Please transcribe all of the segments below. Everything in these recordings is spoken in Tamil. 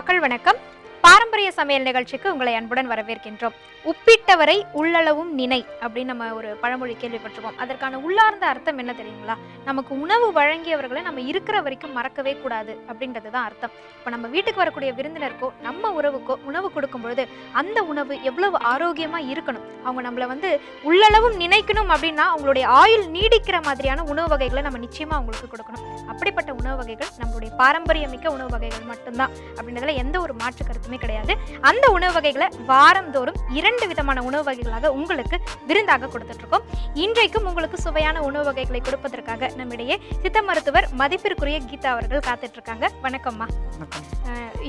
மக்கள் வணக்கம். பாரம்பரிய சமையல் நிகழ்ச்சிக்கு உங்களை அன்புடன் வரவேற்கின்றோம். உப்பிட்டவரை உள்ளளவும் நினை அப்படின்னு நம்ம ஒரு பழமொழி கேள்விப்பட்டிருப்போம். அதற்கான உள்ளார்ந்த அர்த்தம் என்ன தெரியுங்களா? நமக்கு உணவு வழங்கியவர்களை நம்ம இருக்கிற வரைக்கும் மறக்கவே கூடாது அப்படின்றது தான் அர்த்தம். இப்போ நம்ம வீட்டுக்கு வரக்கூடிய விருந்தினருக்கோ நம்ம உறவுக்கோ உணவு கொடுக்கும் பொழுது அந்த உணவு எவ்வளவு ஆரோக்கியமாக இருக்கணும், அவங்க நம்மளை உள்ளளவும் நினைக்கணும் அப்படின்னா அவங்களுடைய ஆயுள் நீடிக்கிற மாதிரியான உணவு வகைகளை நம்ம நிச்சயமாக அவங்களுக்கு கொடுக்கணும். அப்படிப்பட்ட உணவு வகைகள் நம்மளுடைய பாரம்பரியமிக்க உணவு வகைகள் மட்டும்தான் அப்படின்றதுல எந்த ஒரு மாற்று கருத்துமே கிடையாது. அந்த உணவு வகைகளை வாரந்தோறும் 2 விதமான உணவு வகைகளாக உங்களுக்கு விருந்தாக கொடுத்துட்டு இருக்கோம். இன்றைக்கும் உங்களுக்கு சுவையான உணவு வகைகளை கொடுப்பதற்காக நம்மிடையே சித்த மருத்துவர் மதிப்பிற்குரிய கீதா அவர்கள் காத்துட்டு இருக்காங்க. வணக்கம்மா.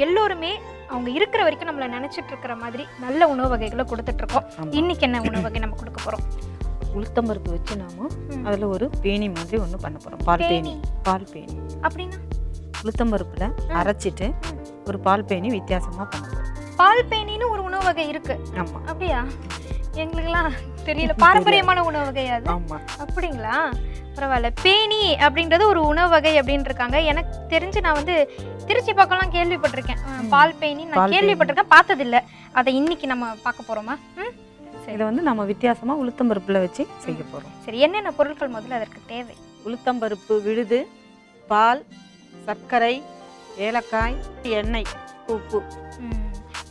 எல்லோருமே அவங்க இருக்கிற வரைக்கும் நம்மள நினைச்சிட்டு இருக்கிற மாதிரி நல்ல உணவு வகைகளை கொடுத்துட்டு இருக்கோம். இன்னைக்கு என்ன உணவு வகை நம்ம கொடுக்க போறோம்? உளுத்தம்பருப்பு வச்சு நாம அதுல ஒரு பேணி மாதிரி ஒண்ணு பண்ண போறோம். பால் பேணி அப்படின்னா உளுத்தம்பருப்புல அரைச்சிட்டு ஒரு பால் பேணி வித்தியாசமா பண்ண போறோம். பால் பேணின்னு ஒரு உணவு வகை இருக்கு. ஆமா. அப்படியா? எங்களுக்குலாம் தெரியல. பாரம்பரியமான உணவு வகை அது. ஆமா. அப்படிங்களா? பரவாயில்ல. பேணி அப்படின்றது ஒரு உணவு வகை அப்படின்னு இருக்காங்க. எனக்கு தெரிஞ்சு நான் திருச்சி பக்கம்லாம் கேள்விப்பட்டிருக்கேன். பால் பேணி நான் கேள்விப்பட்டிருக்கேன், பார்த்ததில்ல. அதை இன்னைக்கு நம்ம பார்க்க போறோமா? இதை நம்ம வித்தியாசமா உளுத்தம்பருப்புல வச்சு செய்ய போறோம். சரி, என்னென்ன பொருட்கள் முதல்ல அதற்கு தேவை? உளுத்தம்பருப்பு விழுது, பால், சர்க்கரை, ஏலக்காய், எண்ணெய், உப்பு.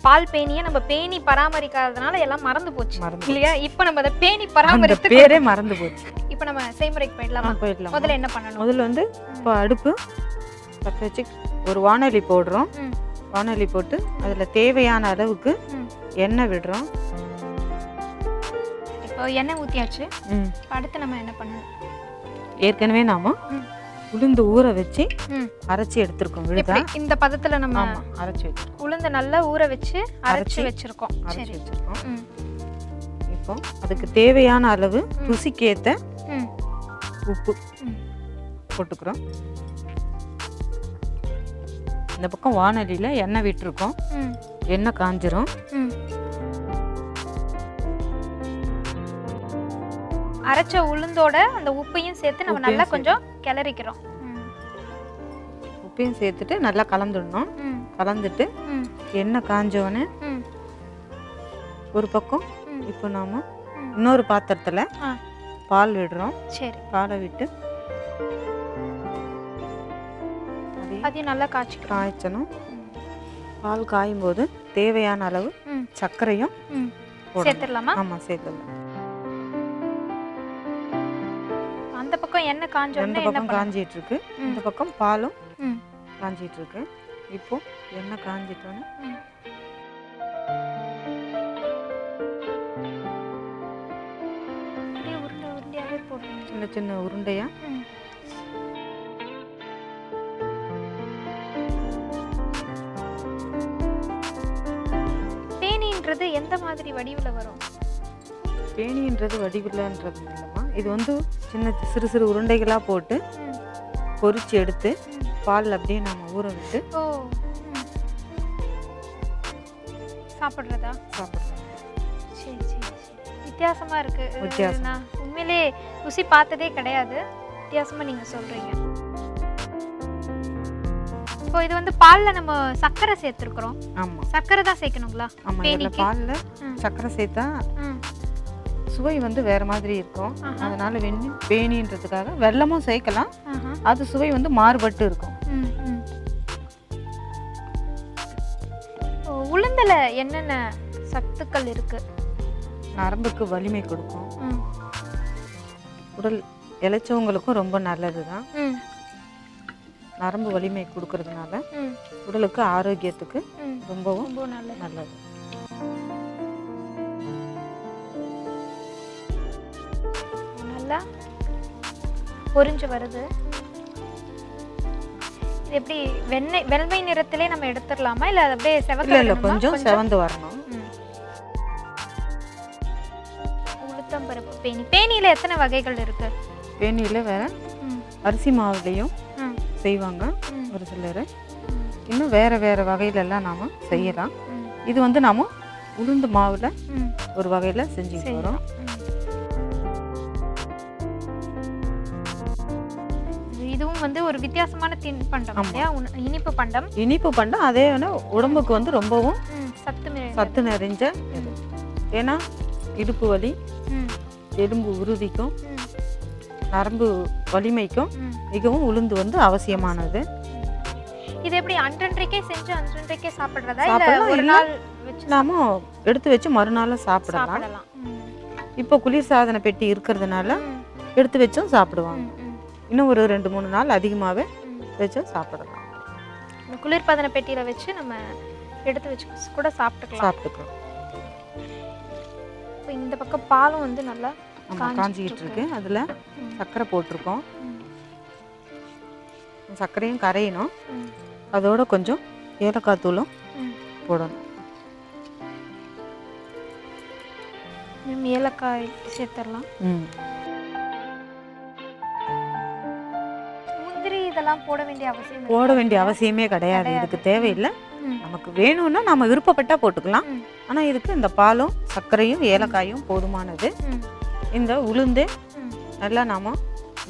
பால் பேணியை நம்ம பேணி பராமரிக்காததுனால எல்லாம் மறந்து போச்சு இல்லையா? இப்போ நம்ம அதை பேணி பராமரித்து பேரே மறந்து போச்சு. இப்போ நம்ம செய்முறைக்கு போயிடலாம். முதல்ல என்ன பண்ணணும்? முதல்ல இப்போ அடுப்பு பற்ற வச்சு ஒரு வானொலி போடுறோம். வானொலி போட்டு அதுல தேவையான அளவுக்கு எண்ணெய் விடுறோம். இப்போ எண்ணெய் ஊத்தியாச்சு. அடுத்து நம்ம என்ன பண்ணணும்? ஏற்கனவே நாம உளுந்து ஊற வச்சு அரைச்சி எடுத்துருக்கோம். விழுதா இந்த பதத்துல நம்ம அரைச்சி வச்சிருக்கோம். உளுந்து நல்லா ஊற வச்சு அரைச்சி வச்சிருக்கோம். இப்போ அதுக்கு தேவையான அளவு ருசிக்கேத்த உப்பு போட்டுக்கிறோம். இந்த பக்கம் வானலியில எண்ணெய் விட்டுருக்கோம். எண்ணெய் காஞ்சிரும். அரைச்ச உளுந்தோட அந்த உப்பையும் சேர்த்து நம்ம நல்லா கொஞ்சம் கிளறிக்கிறோம். உப்பையும் சேர்த்துட்டு நல்லா கலந்துடணும். கலந்துட்டு எண்ணெய் காஞ்சோன்னு ஒரு பக்கம் இப்போ நாம இன்னொரு பாத்திரத்துல பால் விடுறோம். சரி, பாலை விட்டு அதையும் நல்லா காய்ச்சணும். பால் காயும் போது தேவையான அளவு சர்க்கரையும் சேர்த்துடலாமா? ஆமா, சேர்த்துடலாம். அந்த பக்கம் எண்ணெய் காஞ்சோன்னு காஞ்சிட்டு இருக்கு, இந்த பக்கம் பாலும் காஞ்சிட்டு இருக்கு. இப்போ எண்ணெய் காஞ்சிட்டோன்னு சின்ன சின்ன உருண்டையா பேணின்றது எந்த மாதிரி வடிவில் வரும்? பேணின்றது வடிவில்ன்றது இல்லைம்மா, இது சின்ன சிறு சிறு உருண்டைகளா போட்டு பொரிச்சு எடுத்து பால் அப்படியே நாம ஊற விட்டு சாப்பிட்றதா? சரி சரி, வித்தியாசமா இருக்கு. நான் உண்மையிலே ருசி பார்த்ததே கிடையாது. வித்தியாசமா நீங்க சொல்றீங்க. இப்போ இது பால்ல நம்ம சர்க்கரை சேர்த்துருக்குறோம். ஆமா, சர்க்கரை தான் சேர்க்கணுங்களா? ஆமா, இதுல பால்ல சர்க்கரை சேர்த்தா சுவை வேற மாதிரி இருக்கும். அதனால பேணின்றதுக்காக வெல்லமும் சேர்க்கலாம். அது சுவை மாறுபட்டு இருக்கும். உளுந்துல என்னென்ன சத்துக்கள் இருக்கு? நரம்புக்கு வலிமை கொடுக்கும். உடல் இளைச்சவங்களுக்கும் ரொம்ப நல்லதுதான். நரம்பு வலிமை கொடுக்கறதுனால உடலுக்கு ஆரோக்கியத்துக்கு ரொம்பவும் நல்லது. நல்லா பொரிஞ்சு வருது. இது எப்படி வெண்மை நிறத்திலே நம்ம எடுத்துடலாமா, இல்ல அப்படியே செவக்க? கொஞ்சம் செவந்து வரணும். உளுத்தம்பருப்பு பேணியில எத்தனை வகைகள் இருக்கு? பேணியில வேற அரிசி மாவுலையும் செய்வாங்க ஒரு சிலர். இன்னும் வேற வேற வகையில எல்லாம் நாம செய்யலாம். இது நாம உளுந்து மாவுல ஒரு வகையில செஞ்சு போறோம். இதுவும் வந்து ஒரு வித்தியாசமான தின்பண்டம் ஆமா. இல்லையா? இனிப்பு பண்டம். இனிப்பு பண்டம் அதே உடம்புக்கு வந்து ரொம்பவும் சத்து நிறைஞ்ச இது. ஏன்னா இடுப்பு வலி, எலும்பு உறுதிக்கும் நரம்பு வலிமைக்கும் மிகவும் உளுந்து வந்து அவசியமானது. இது எப்படி அன்றன்றைக்கே செஞ்சு அன்றன்றைக்கே சாப்பிடுறதா இல்ல சாப்பிடலாம், ஒரு இல்ல நாள் வச்சு நாம எடுத்து வச்சு மறுநாள் சாப்பிடலாம். சாப்பிடலாம்? இப்போ குளிர்சாதன பெட்டி இருக்கிறதுனால எடுத்து வச்சும் சாப்பிடுவாங்க. இன்னும் ஒரு 2-3 நாள் அதிகமாகவே வச்சும் சாப்பிடலாம். இந்த குளிர்பதன பெட்டியில வச்சு நம்ம எடுத்து வச்சு கூட சாப்பிட்டுக்கலாம். இப்போ இந்த பக்கம் பாலும் வந்து நல்லா காஞ்சிக்கிட்டு இருக்கு. அதில் சர்க்கரை போட்டிருக்கோம். சர்க்கரையும் கரையணும். அதோட கொஞ்சம் ஏலக்காய் தூளும் போடணும். ஏலக்காய் சேர்த்துடலாம். முந்திரி இதெல்லாம் போட வேண்டிய அவசியமே கிடையாது. இதுக்கு தேவையில்லை. நமக்கு வேணும்னா நம்ம விருப்பப்பட்டா போட்டுக்கலாம். ஆனால் இதுக்கு இந்த பாலும் சர்க்கரையும் ஏலக்காயும் போதுமானது. இந்த உளுந்து நல்லா நாம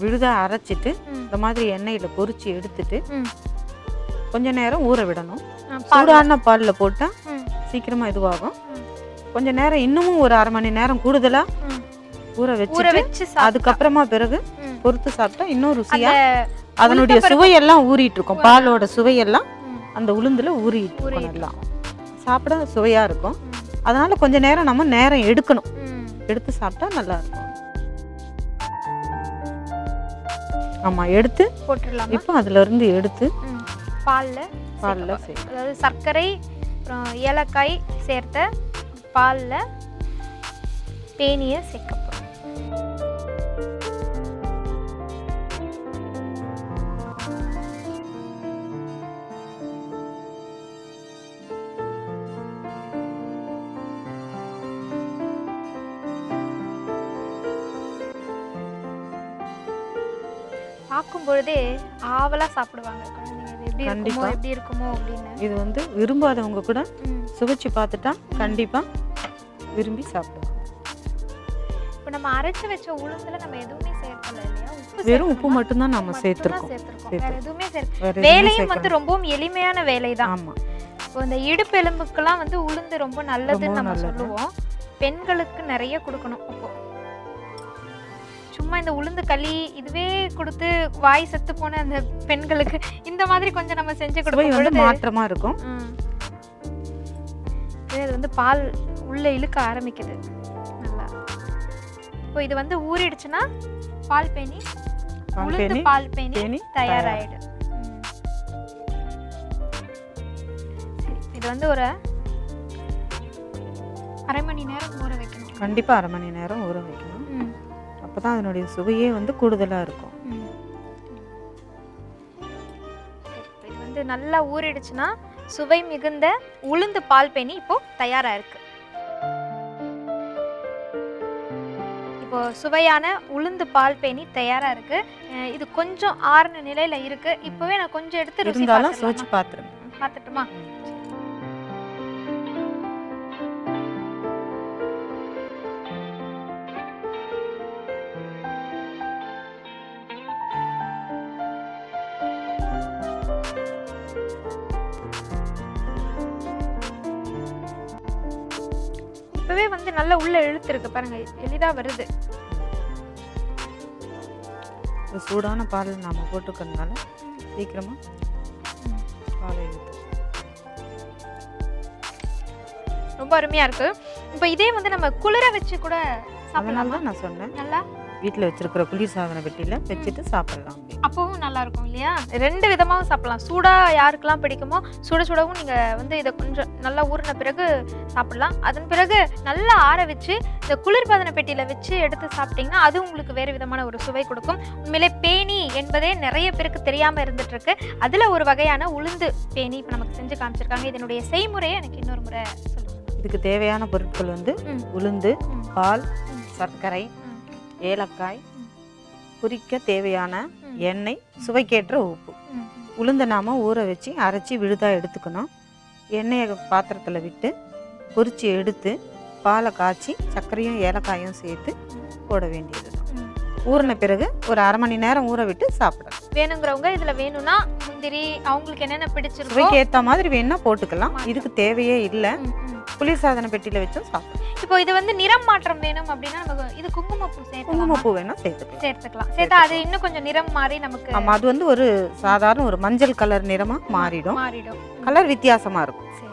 விழுதா அரைச்சிட்டு இந்த மாதிரி எண்ணெயில் பொரிச்சு எடுத்துட்டு கொஞ்ச நேரம் ஊற விடணும். சூடான பாலில் போட்டால் சீக்கிரமாக இதுவாகும். கொஞ்ச நேரம் இன்னமும் ஒரு 1/2 மணி நேரம் கூடுதலாக ஊற வச்சு அதுக்கப்புறமா பிறகு பொறுத்து சாப்பிட்டா இன்னும் ருசியா அதனுடைய சுவையெல்லாம் ஊறிட்டு இருக்கும். பாலோட சுவையெல்லாம் அந்த உளுந்துல ஊறிட்டு இருக்கும். சாப்பிட சுவையா இருக்கும். அதனால கொஞ்ச நேரம் நம்ம நேரம் எடுக்கணும். எடுத்து சாப்பிட்டா நல்லா இருக்கும். ஆமா, எடுத்து போட்டுடலாம். இப்போ அதுல இருந்து எடுத்து பால்ல அதாவது சர்க்கரை ஏலக்காய் சேர்த்த பால்ல பேனியை சேர்க்க போறோம். பார்க்கும் பொழுதே ஆவலா சாப்பிடுவாங்க குழந்தைங்க. எப்படி இருக்குமோ அப்படின்னு. இது வந்து விரும்பாதவங்க கூட சுவைச்சு பார்த்துட்டா கண்டிப்பா விரும்பி சாப்பிடுவாங்க. இப்போ நம்ம அரைச்சு வச்ச உளுந்துல நம்ம எதுவுமே சேர்க்கல இல்லையா? வெறும் உப்பு மட்டும் தான் நாம சேர்த்திருக்கோம். வேற எதுவுமே சேர்க்க. வேலையும் வந்து ரொம்பவும் எளிமையான வேலை தான். ஆமா. இப்போ இந்த இடுப்பு எலும்புக்கெல்லாம் வந்து உளுந்து ரொம்ப நல்லதுன்னு நம்ம சொல்லுவோம். பெண்களுக்கு நிறைய கொடுக்கணும். அப்போ சும்மா இந்த உளுந்து களி இதுவே கொடுத்து வாய் செத்து போன அந்த பெண்களுக்கு இந்த மாதிரி கொஞ்சம் நம்ம செஞ்சு கொடுக்கும் மாற்றமா இருக்கும். இது வந்து பால் உள்ள இழுக்க ஆரம்பிக்குது நல்லா. இப்போ இது வந்து ஊறிடுச்சுன்னா பால் பேனி உளுந்து பால் பேனி தயாராயிடு. இது வந்து ஒரு 1/2 மணி நேரம் ஊற வைக்கணும். கண்டிப்பா 1/2 மணி நேரம் ஊற வைக்கணும். அப்பதான் அதனுடைய சுவையே வந்து கூடுதலா இருக்கும். இது வந்து நல்லா ஊறிடுச்சுன்னா சுவை மிகுந்த உளுந்து பால் பேனி இப்போ தயாரா இருக்கு. இப்போ சுவையான உளுந்து பால் பேனி தயாரா இருக்கு. இது கொஞ்சம் ஆறுன நிலையில இருக்கு. இப்பவே நான் கொஞ்சம் எடுத்து ருசி பார்த்துட்டுமா? இப்பவே வந்து நல்லா உள்ள இழுத்துருக்கு பாருங்க, எளிதா வருது. சூடான பால் நாம போட்டுக்கிறதுனால சீக்கிரமா பால் இழுத்து ரொம்ப அருமையா இருக்கு. இப்போ இதே வந்து நம்ம குளிர வச்சு கூட சாப்பிடலாம். தான் நான் சொன்னேன், நல்லா வீட்டில் வச்சிருக்கிற குளிர்சாதன பெட்டியில வச்சுட்டு சாப்பிடலாம். அப்பவும் நல்லா இருக்கும் இல்லையா? 2 விதமாகவும் சாப்பிடலாம். சூடா யாருக்கெல்லாம் பிடிக்குமோ சுட சுடவும் நீங்க வந்து இதை கொஞ்சம் நல்லா ஊறின பிறகு சாப்பிடலாம். அதன் பிறகு நல்லா ஆற வச்சு இந்த குளிர்பதன பெட்டியில வச்சு எடுத்து சாப்பிட்டீங்கன்னா அது உங்களுக்கு வேறு விதமான ஒரு சுவை கொடுக்கும். உண்மையிலே பேனி என்பதே நிறைய பேருக்கு தெரியாம இருந்துட்டு இருக்கு. அதுல ஒரு வகையான உளுந்து பேனி இப்போ நமக்கு செஞ்சு காமிச்சிருக்காங்க. இதனுடைய செய்முறையை எனக்கு இன்னொரு முறை சொல்லுங்க. இதுக்கு தேவையான பொருட்கள் வந்து உளுந்து, பால், சர்க்கரை, ஏலக்காய், குறிக்க தேவையான எண்ணெய், சுவைக்கேற்ற உப்பு. உளுந்த நாம ஊற வச்சு அரைச்சி விழுதா எடுத்துக்கணும். எண்ணெயை பாத்திரத்தில் விட்டு பொரிச்சு எடுத்து பாலை காய்ச்சி சர்க்கரையும் ஏலக்காயும் சேர்த்து போட வேண்டியது தான். ஊறின பிறகு ஒரு 1/2 மணி நேரம் ஊற விட்டு சாப்பிடலாம். வேணுங்கிறவங்க இதுல வேணும்னா முந்திரி அவங்களுக்கு என்னென்ன பிடிச்சிருக்கோ சுவைக்கு ஏற்ற மாதிரி வேணா போட்டுக்கலாம். இதுக்கு தேவையே இல்லை. ம், ம். குளிர்சாதன பெட்டியில் வச்சும் சாப்பிடலாம். இப்போ இது வந்து நிறம் மாற்றம் வேணும் அப்படின்னா நமக்கு இது குங்குமப்பூ சேர்க்கலாம். குங்குமப்பூ வேணா சேர்த்துக்கலாம். சேர்த்தா அது இன்னும் கொஞ்சம் நிறம் மாறி நமக்கு ஆமா, அது வந்து ஒரு சாதாரண ஒரு மஞ்சள் கலர் நிறமா மாறிடும். மாறிடும். கலர் வித்தியாசமா இருக்கும். சரி.